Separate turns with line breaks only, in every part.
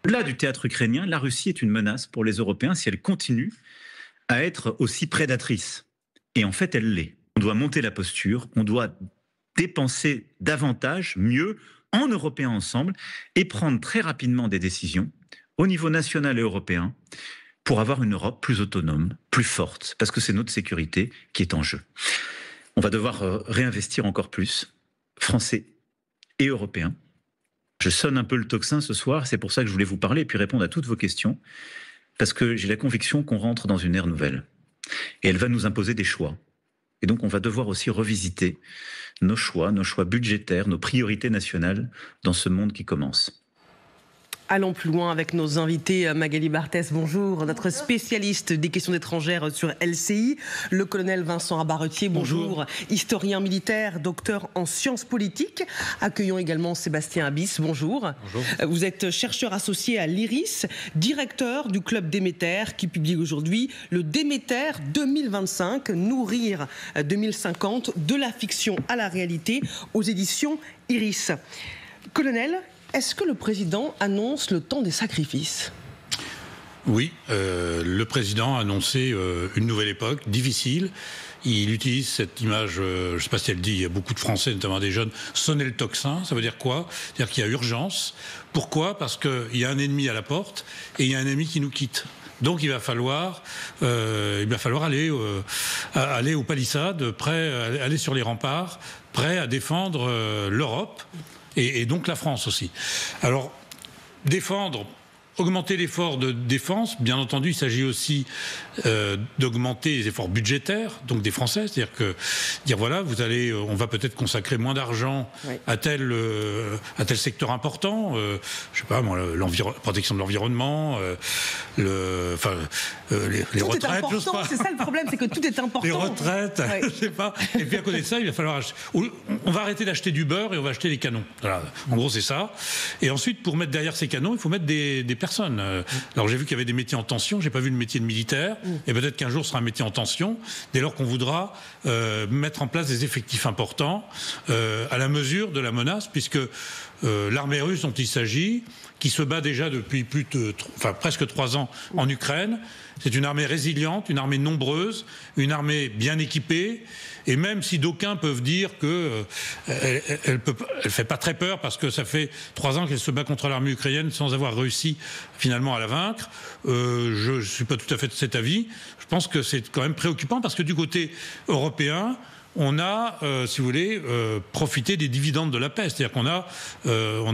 Au-delà du théâtre ukrainien, la Russie est une menace pour les Européens si elle continue à être aussi prédatrice. Et en fait, elle l'est. On doit monter la posture, on doit dépenser davantage, mieux, en Européens ensemble, et prendre très rapidement des décisions au niveau national et européen pour avoir une Europe plus autonome, plus forte, parce que c'est notre sécurité qui est en jeu. On va devoir réinvestir encore plus, Français et Européens. Je sonne un peu le tocsin ce soir, c'est pour ça que je voulais vous parler et puis répondre à toutes vos questions, parce que j'ai la conviction qu'on rentre dans une ère nouvelle. Et elle va nous imposer des choix. Et donc on va devoir aussi revisiter nos choix budgétaires, nos priorités nationales dans ce monde qui commence.
Allons plus loin avec nos invités. Magali Barthès, bonjour. Notre spécialiste des questions étrangères sur LCI. Le colonel Vincent Abaretier, bonjour. Historien militaire, docteur en sciences politiques. Accueillons également Sébastien Abyss, bonjour. Bonjour. Vous êtes chercheur associé à l'IRIS, directeur du club Déméter, qui publie aujourd'hui le Déméter 2025, Nourrir 2050, de la fiction à la réalité, aux éditions IRIS. Colonel, est-ce que le président annonce le temps des sacrifices ?
Oui, le président a annoncé une nouvelle époque, difficile. Il utilise cette image, je ne sais pas si elle dit, il y a beaucoup de Français, notamment des jeunes, sonner le tocsin. Ça veut dire quoi ? C'est-à-dire qu'il y a urgence. Pourquoi ? Parce qu'il y a un ennemi à la porte et il y a un ennemi qui nous quitte. Donc il va falloir aller aux palissades, aller sur les remparts, prêt à défendre l'Europe. Et donc la France aussi. Alors, augmenter l'effort de défense, bien entendu, il s'agit aussi d'augmenter les efforts budgétaires, donc des Français, c'est-à-dire que dire voilà, on va peut-être consacrer moins d'argent à tel secteur important, je sais pas moi, la protection de l'environnement, les retraites, je sais pas.
C'est ça le problème, c'est que tout est important.
Les retraites, je sais pas. Et puis à côté de ça, il va falloir on va arrêter d'acheter du beurre et on va acheter des canons. Voilà. En gros, c'est ça. Et ensuite, pour mettre derrière ces canons, il faut mettre des personnes. Alors j'ai vu qu'il y avait des métiers en tension, j'ai pas vu le métier de militaire, et peut-être qu'un jour ce sera un métier en tension, dès lors qu'on voudra mettre en place des effectifs importants à la mesure de la menace, puisque l'armée russe dont il s'agit, qui se bat déjà depuis presque 3 ans en Ukraine, c'est une armée résiliente, une armée nombreuse, une armée bien équipée, et même si d'aucuns peuvent dire que elle fait pas très peur parce que ça fait 3 ans qu'elle se bat contre l'armée ukrainienne sans avoir réussi finalement à la vaincre, je suis pas tout à fait de cet avis. Je pense que c'est quand même préoccupant parce que du côté européen, on a, si vous voulez, profité des dividendes de la paix. C'est-à-dire qu'on a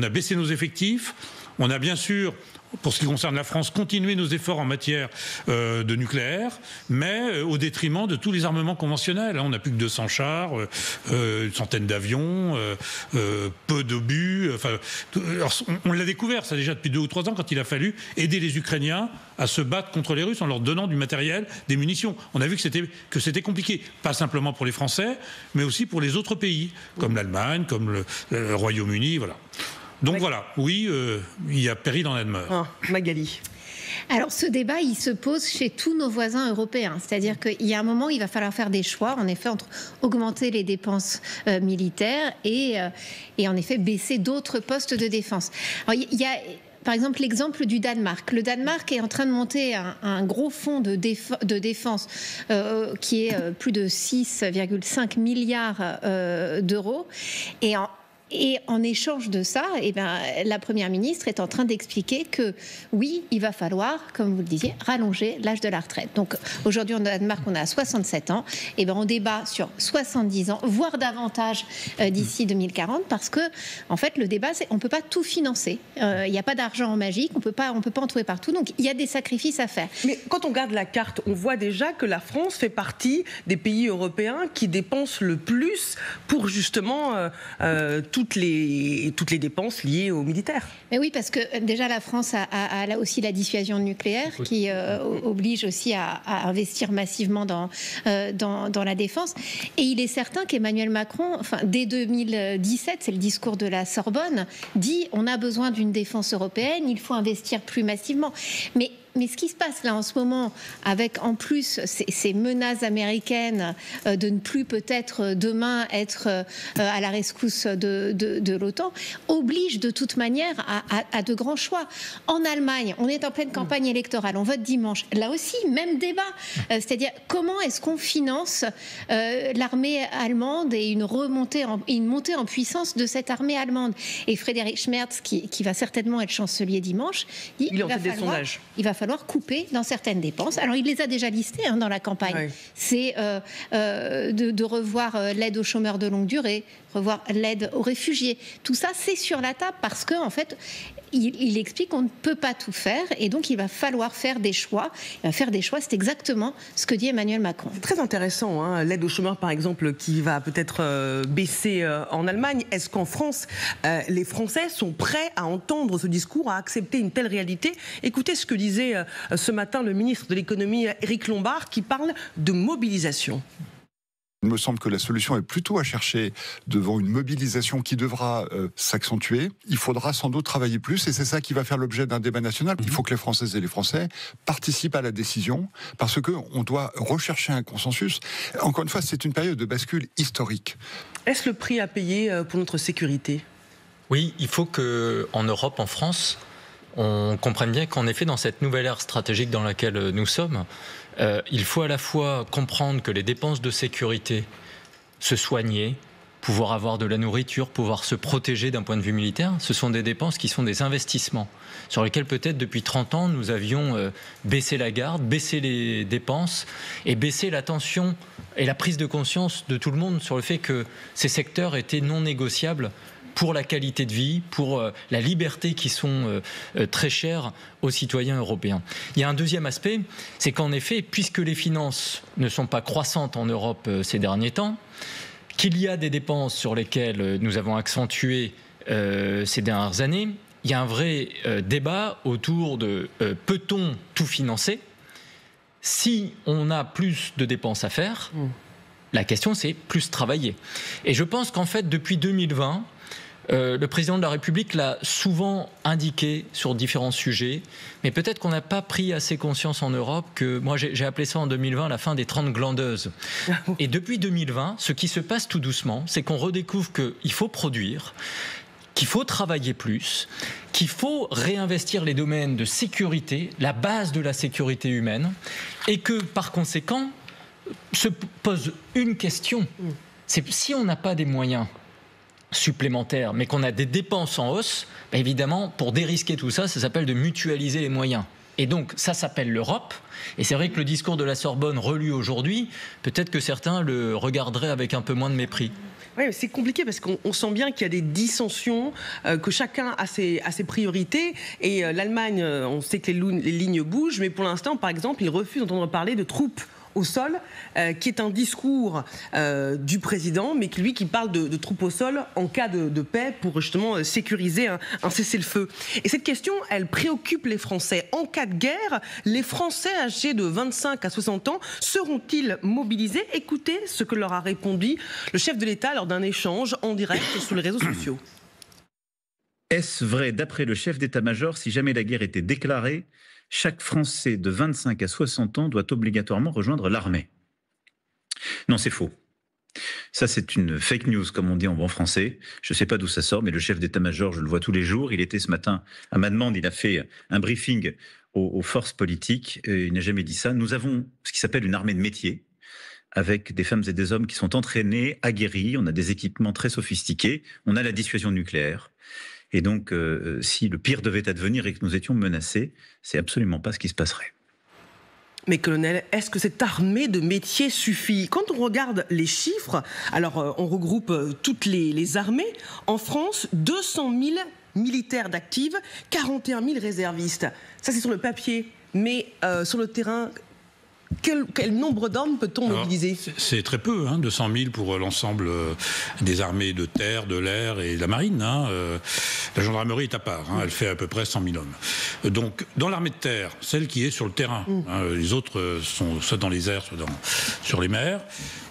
baissé nos effectifs. On a bien sûr, pour ce qui concerne la France, continué nos efforts en matière de nucléaire, mais au détriment de tous les armements conventionnels. On n'a plus que 200 chars, une centaine d'avions, peu d'obus. On l'a découvert, ça déjà depuis 2 ou 3 ans, quand il a fallu aider les Ukrainiens à se battre contre les Russes en leur donnant du matériel, des munitions. On a vu que c'était compliqué, pas simplement pour les Français, mais aussi pour les autres pays, comme l'Allemagne, comme le Royaume-Uni, voilà. Donc voilà, oui, il y a péril dans la demeure.
Magali.
Alors ce débat, il se pose chez tous nos voisins européens. C'est-à-dire qu'il y a un moment où il va falloir faire des choix, en effet, entre augmenter les dépenses militaires et en effet baisser d'autres postes de défense. Alors, il y a par exemple l'exemple du Danemark. Le Danemark est en train de monter un gros fonds de défense qui est plus de 6,5 milliards d'euros. Et en échange de ça, la Première ministre est en train d'expliquer que oui, il va falloir, comme vous le disiez, rallonger l'âge de la retraite. Donc aujourd'hui, au Danemark, on est à 67 ans. Et on débat sur 70 ans, voire davantage d'ici 2040, parce que en fait, le débat, c'est on peut pas tout financer. Il n'y a pas d'argent magique, on peut pas en trouver partout. Donc il y a des sacrifices à faire.
Mais quand on regarde la carte, on voit déjà que la France fait partie des pays européens qui dépensent le plus pour justement toutes les dépenses liées aux militaires.
Mais oui, parce que déjà la France a aussi la dissuasion nucléaire qui oblige aussi à investir massivement dans la défense. Et il est certain qu'Emmanuel Macron, dès 2017, c'est le discours de la Sorbonne, dit on a besoin d'une défense européenne, il faut investir plus massivement. Mais Mais ce qui se passe là en ce moment, avec en plus ces menaces américaines de ne plus peut-être demain être à la rescousse de l'OTAN, oblige de toute manière à de grands choix. En Allemagne, on est en pleine campagne électorale, on vote dimanche. Là aussi, même débat. C'est-à-dire, comment est-ce qu'on finance l'armée allemande et une montée en puissance de cette armée allemande? Et Frédéric Schmerz, qui va certainement être chancelier dimanche, il va falloir couper dans certaines dépenses. Alors, il les a déjà listées dans la campagne. Oui. C'est de revoir l'aide aux chômeurs de longue durée, revoir l'aide aux réfugiés. Tout ça, c'est sur la table parce qu'en fait, il explique qu'on ne peut pas tout faire et donc il va falloir faire des choix. Il va faire des choix, c'est exactement ce que dit Emmanuel Macron.
C'est très intéressant, l'aide aux chômeurs par exemple qui va peut-être baisser en Allemagne. Est-ce qu'en France, les Français sont prêts à entendre ce discours, à accepter une telle réalité? Écoutez ce que disait ce matin le ministre de l'économie Éric Lombard qui parle de mobilisation.
Il me semble que la solution est plutôt à chercher devant une mobilisation qui devra s'accentuer. Il faudra sans doute travailler plus et c'est ça qui va faire l'objet d'un débat national. Il faut que les Françaises et les Français participent à la décision parce qu'on doit rechercher un consensus. Encore une fois, c'est une période de bascule historique.
Est-ce le prix à payer pour notre sécurité?
Oui, il faut qu'en Europe, en France, on comprenne bien qu'en effet, dans cette nouvelle ère stratégique dans laquelle nous sommes, il faut à la fois comprendre que les dépenses de sécurité, se soigner, pouvoir avoir de la nourriture, pouvoir se protéger d'un point de vue militaire, ce sont des dépenses qui sont des investissements sur lesquels peut-être depuis 30 ans nous avions baissé la garde, baissé les dépenses et baissé l'attention et la prise de conscience de tout le monde sur le fait que ces secteurs étaient non négociables pour la qualité de vie, pour la liberté qui sont très chères aux citoyens européens. Il y a un deuxième aspect, c'est qu'en effet, puisque les finances ne sont pas croissantes en Europe ces derniers temps, qu'il y a des dépenses sur lesquelles nous avons accentué ces dernières années, il y a un vrai débat autour de peut-on tout financer? Si on a plus de dépenses à faire, la question c'est plus travailler. Et je pense qu'en fait, depuis 2020, le président de la République l'a souvent indiqué sur différents sujets, mais peut-être qu'on n'a pas pris assez conscience en Europe que, moi j'ai appelé ça en 2020 la fin des 30 glandeuses. Et depuis 2020, ce qui se passe tout doucement, c'est qu'on redécouvre qu'il faut produire, qu'il faut travailler plus, qu'il faut réinvestir les domaines de sécurité, la base de la sécurité humaine, et que par conséquent, se pose une question, c'est si on n'a pas des moyens supplémentaires, mais qu'on a des dépenses en hausse, bah évidemment, pour dérisquer tout ça, ça s'appelle de mutualiser les moyens. Et donc, ça s'appelle l'Europe. Et c'est vrai que le discours de la Sorbonne relu aujourd'hui, peut-être que certains le regarderaient avec un peu moins de mépris.
Oui, c'est compliqué parce qu'on sent bien qu'il y a des dissensions, que chacun a ses priorités. Et l'Allemagne, on sait que les lignes bougent, mais pour l'instant, par exemple, ils refusent d'entendre parler de troupes au sol, qui est un discours du président, mais qui parle de troupes au sol en cas de paix pour justement sécuriser un cessez-le-feu. Et cette question, elle préoccupe les Français. En cas de guerre, les Français âgés de 25 à 60 ans seront-ils mobilisés? Écoutez ce que leur a répondu le chef de l'État lors d'un échange en direct sur les réseaux sociaux.
Est-ce vrai, d'après le chef d'état-major, si jamais la guerre était déclarée, chaque Français de 25 à 60 ans doit obligatoirement rejoindre l'armée? Non, c'est faux. Ça, c'est une fake news, comme on dit en bon français. Je ne sais pas d'où ça sort, mais le chef d'état-major, je le vois tous les jours. Il était ce matin, à ma demande, il a fait un briefing aux forces politiques. Il n'a jamais dit ça. Nous avons ce qui s'appelle une armée de métier, avec des femmes et des hommes qui sont entraînés, aguerris. On a des équipements très sophistiqués. On a la dissuasion nucléaire. Et donc, si le pire devait advenir et que nous étions menacés, c'est absolument pas ce qui se passerait.
Mais colonel, est-ce que cette armée de métier suffit? Quand on regarde les chiffres, alors on regroupe toutes les armées. En France, 200 000 militaires d'actifs, 41 000 réservistes. Ça, c'est sur le papier. Mais sur le terrain, quel nombre d'hommes peut-on mobiliser?
C'est très peu, 200 000 pour l'ensemble des armées de terre, de l'air et de la marine. La gendarmerie est à part, elle fait à peu près 100 000 hommes. Donc, dans l'armée de terre, celle qui est sur le terrain, les autres sont soit dans les airs, soit sur les mers,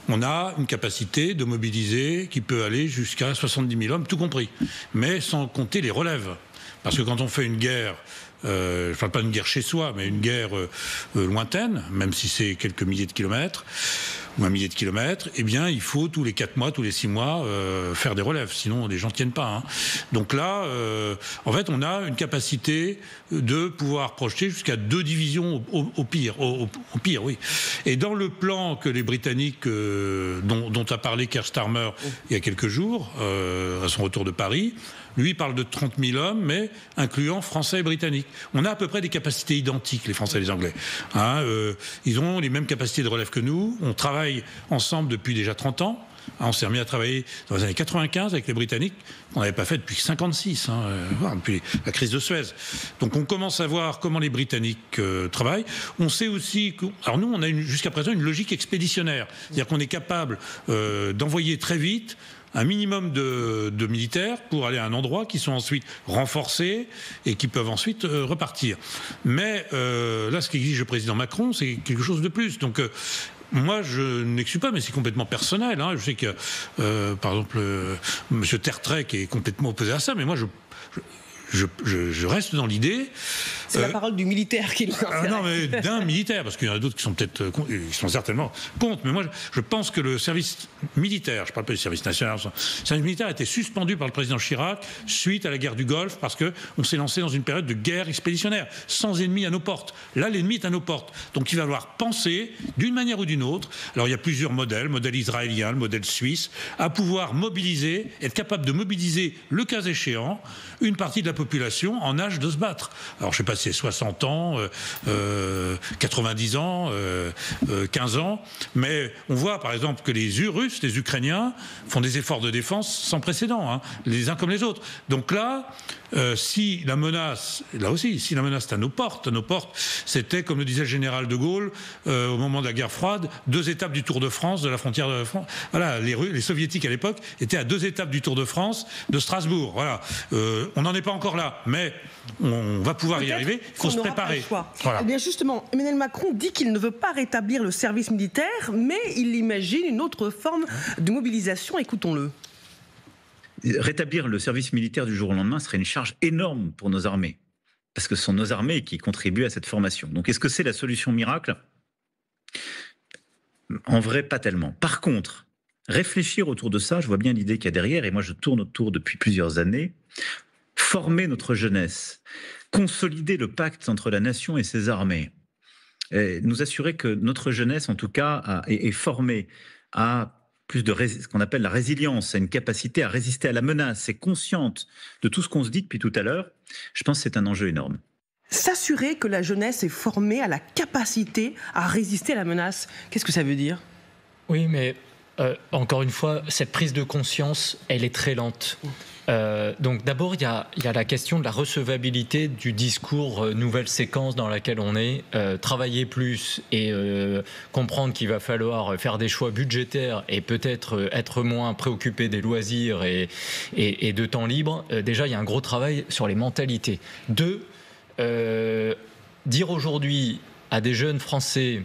on a une capacité de mobiliser qui peut aller jusqu'à 70 000 hommes, tout compris, mais sans compter les relèves. Parce que quand on fait une guerre je ne parle pas d'une guerre chez soi, mais une guerre lointaine, même si c'est quelques milliers de kilomètres, ou un millier de kilomètres, eh bien, il faut tous les 4 mois, tous les 6 mois, faire des relèves. Sinon, les gens ne tiennent pas. Hein. Donc là, en fait, on a une capacité de pouvoir projeter jusqu'à 2 divisions au pire. Au pire, oui. Et dans le plan que les Britanniques, dont a parlé Keir Starmer il y a quelques jours, à son retour de Paris, lui parle de 30 000 hommes, mais incluant Français et Britanniques. On a à peu près des capacités identiques, les Français et les Anglais. Hein, ils ont les mêmes capacités de relève que nous. On travaille ensemble depuis déjà 30 ans. Hein, on s'est remis à travailler dans les années 95 avec les Britanniques, qu'on n'avait pas fait depuis 56, depuis la crise de Suez. Donc on commence à voir comment les Britanniques travaillent. On sait aussi que... Alors nous, on a jusqu'à présent une logique expéditionnaire. C'est-à-dire qu'on est capable d'envoyer très vite un minimum de militaires pour aller à un endroit qui sont ensuite renforcés et qui peuvent ensuite repartir. Mais là, ce qu'exige le président Macron, c'est quelque chose de plus. Donc moi, je n'exclus pas, mais c'est complètement personnel. Hein. Je sais que, par exemple, M. Tertrais est complètement opposé à ça, mais moi, je reste dans l'idée.
C'est la parole du militaire qui l'a.
Non, mais d'un militaire, parce qu'il y en a d'autres qui sont peut-être, qui sont certainement contre. Mais moi, je pense que le service militaire, je ne parle pas du service national, le service militaire a été suspendu par le président Chirac suite à la guerre du Golfe, parce que on s'est lancé dans une période de guerre expéditionnaire, sans ennemi à nos portes. Là, l'ennemi est à nos portes. Donc, il va falloir penser d'une manière ou d'une autre. Alors, il y a plusieurs modèles, le modèle israélien, le modèle suisse, à pouvoir mobiliser, être capable de mobiliser, le cas échéant, une partie de la population en âge de se battre. Alors, je ne sais pas si c'est 60 ans, 90 ans, 15 ans, mais on voit par exemple que les Russes, les Ukrainiens font des efforts de défense sans précédent, hein, les uns comme les autres. Donc là, si la menace, là aussi, si la menace est à nos portes, c'était, comme le disait le général de Gaulle, au moment de la guerre froide, 2 étapes du Tour de France, de la frontière de la France. Voilà, les Soviétiques à l'époque étaient à 2 étapes du Tour de France de Strasbourg. Voilà, on n'en est pas encore là, mais on va pouvoir y arriver. Il faut se préparer.
Voilà. Eh bien justement, Emmanuel Macron dit qu'il ne veut pas rétablir le service militaire, mais il imagine une autre forme de mobilisation. Écoutons-le.
Rétablir le service militaire du jour au lendemain serait une charge énorme pour nos armées, parce que ce sont nos armées qui contribuent à cette formation. Donc est-ce que c'est la solution miracle ? En vrai, pas tellement. Par contre, réfléchir autour de ça, je vois bien l'idée qu'il y a derrière, et moi je tourne autour depuis plusieurs années, former notre jeunesse, consolider le pacte entre la nation et ses armées, et nous assurer que notre jeunesse, en tout cas, est formée à plus de ce qu'on appelle la résilience, à une capacité à résister à la menace, est consciente de tout ce qu'on se dit depuis tout à l'heure, je pense que c'est un enjeu énorme.
S'assurer que la jeunesse est formée à la capacité à résister à la menace, qu'est-ce que ça veut dire ?
Oui, mais encore une fois, cette prise de conscience, elle est très lente. Donc d'abord, il y a la question de la recevabilité du discours nouvelle séquence dans laquelle on est, travailler plus et comprendre qu'il va falloir faire des choix budgétaires et peut-être être moins préoccupé des loisirs et de temps libre. Déjà, il y a un gros travail sur les mentalités. 2, dire aujourd'hui à des jeunes Français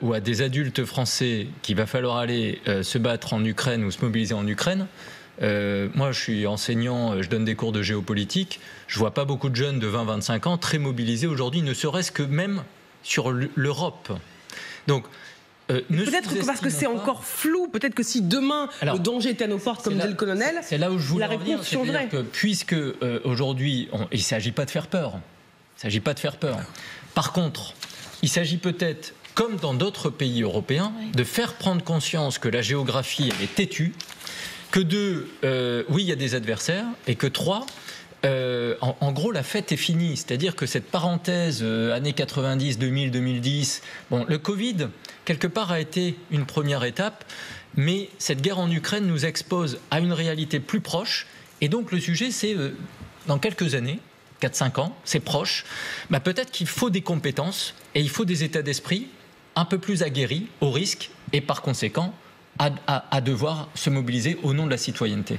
ou à des adultes français qu'il va falloir aller se battre en Ukraine ou se mobiliser en Ukraine. Moi, je suis enseignant, je donne des cours de géopolitique. Je vois pas beaucoup de jeunes de 20-25 ans très mobilisés aujourd'hui, ne serait-ce que même sur l'Europe. Donc,
peut-être que parce que c'est encore flou, peut-être que si demain le danger était à nos portes, comme dit le colonel,
c'est là où je voulais
la réponse changerait.
Puisque aujourd'hui, il ne s'agit pas de faire peur. Il s'agit pas de faire peur. Par contre, il s'agit peut-être, comme dans d'autres pays européens, de faire prendre conscience que la géographie elle est têtue, que 2, oui, il y a des adversaires, et que 3, en gros, la fête est finie. C'est-à-dire que cette parenthèse années 90, 2000, 2010, bon, le Covid, quelque part, a été une première étape, mais cette guerre en Ukraine nous expose à une réalité plus proche, et donc le sujet, c'est dans quelques années, 4-5 ans, c'est proche, bah, peut-être qu'il faut des compétences, et il faut des états d'esprit un peu plus aguerris au risque, et par conséquent, à devoir se mobiliser au nom de la citoyenneté.